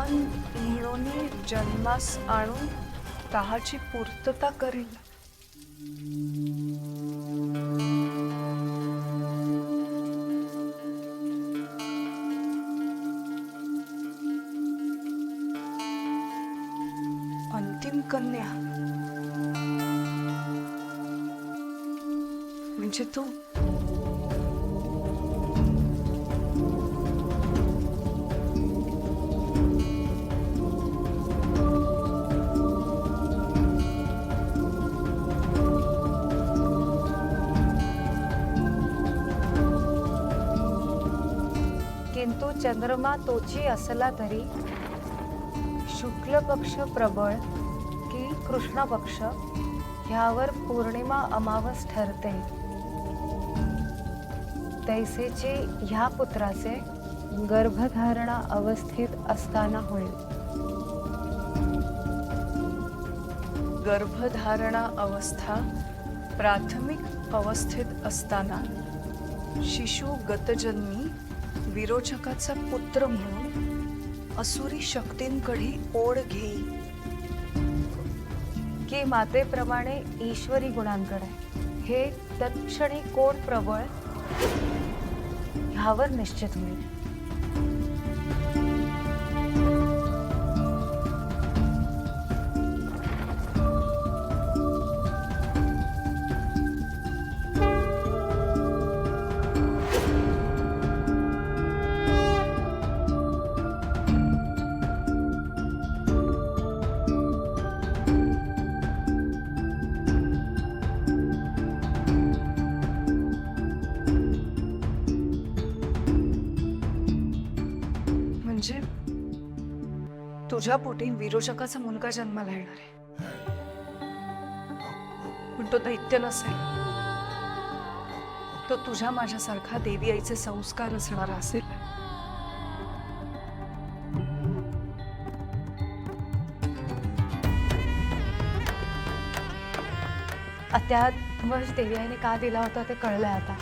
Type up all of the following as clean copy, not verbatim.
संतान म्हणून जन्मास आणून ताहाची पूर्तता करेल. अंतिम कन्या म्हणजे तू. किंतु चंद्रमा तोची असला तरी शुक्ल पक्ष प्रबळ की कृष्ण पक्ष ह्यावर पौर्णिमा अमावस ठरते. तैसेचे ह्या पुत्राचे गर्भधारणा अवस्थेत असताना होईल. गर्भधारणा अवस्था प्राथमिक अवस्थेत असताना शिशु गतजन्मी विरोचकाचा पुत्र म्हणून असुरी शक्तींकडे ओढ घेई की मातेप्रमाणे ईश्वरी गुणांकडे. हे तत्क्षणी कोण प्रबळ ह्यावर निश्चित होईल. म्हणजे तुझ्या पोटी विरोचकाचा मुलगा जन्माला येणार आहे. पण तो दैत्य नसेल. तो तुझ्या माझ्यासारखा देवी आईचे संस्कार असणारा असेल. त्यात वश देवी आईने का दिला होता ते कळलंय आता.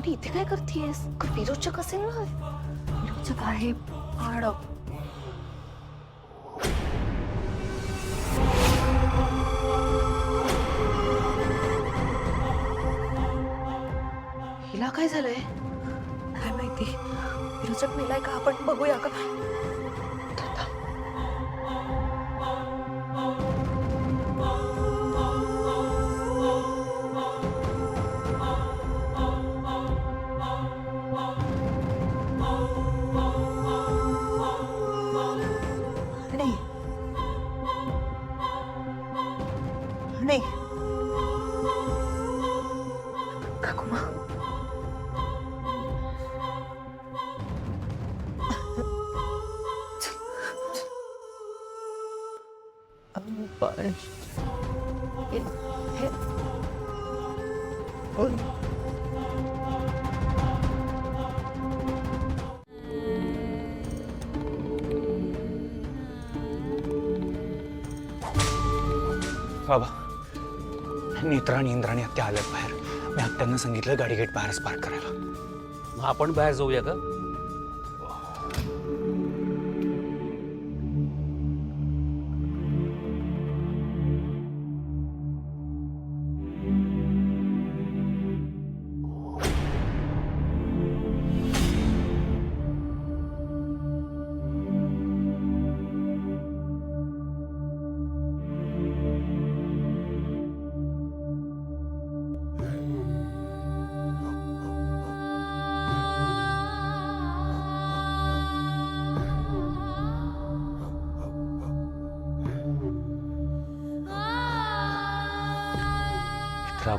इथे काय करतेस? विरोचक असेल ना. विरोचक आहे आडप. हिला काय झालंय? काय माहिती. विरोचक मेलाय का? आपण बघूया का? नाही काकुमा. बाबा, नेत्राणी इंद्राणी हत्या आल्यात बाहेर. मी हत्यांना सांगितलं गाडी गेट बाहेरच पार्क करायला. मग आपण बाहेर जाऊया का? मित्रा,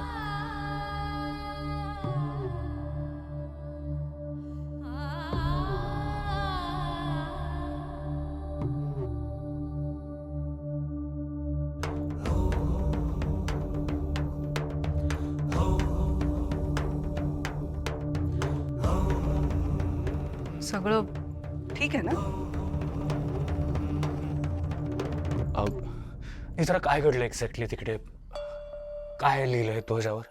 सगळं ठीक आहे ना? जरा काय घडलं एक्झॅक्टली तिकडे? काय लिहिलंय ध्वजावर?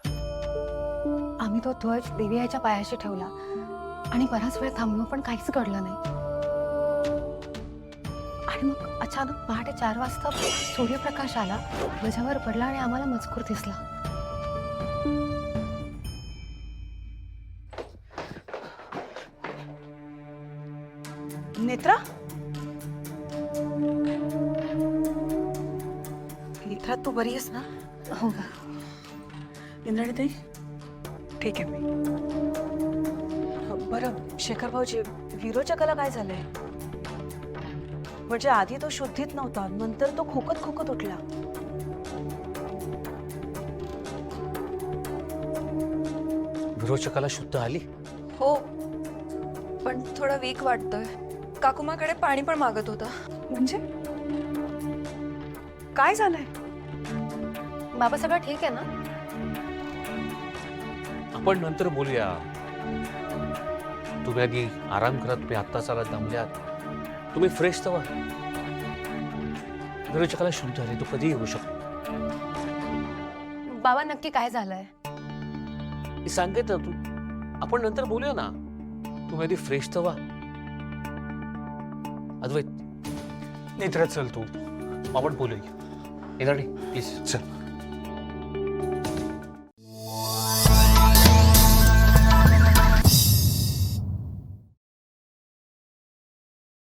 आम्ही तो ध्वज देवी आईच्या पायाशी ठेवला आणि बराच वेळ थांबलो पण काहीच घडलं नाही. आणि मग अचानक पहाटे 4 वाजता सूर्यप्रकाश आला, ध्वजावर पडला आणि आम्हाला मजकूर दिसला. नेत्रा? नेत्रा तू बरी आहेस ना? हो. इंद्राणी ताई ठीक आहे मी. बरं शेखर भाऊजी, विरोचकाला काय झालंय? म्हणजे आधी तो शुद्धीत नव्हता, नंतर तो खोकत खोकत उठला. विरोचकाला शुद्ध आली? हो, पण थोडा वीक वाटतोय. काकुमाकडे पाणी पण मागत होता. म्हणजे काय झालंय? बाबा सगळं ठीक आहे ना? आपण नंतर बोलूया. तुम्ही आधी आराम करत, मी आत्ताच आला, दमल्यात. तुम्ही फ्रेश तवा. विरोचकाला शुद्ध आली, तो कधी येऊ शकतो. बाबा नक्की काय झालंय? मी सांगितलं तू. आपण नंतर बोलूया ना. तुम्ही आधी फ्रेश तवा. अद्वैत नेत्रा चल तू. आपण बोलूया. इंद्राणी प्लीज. चल.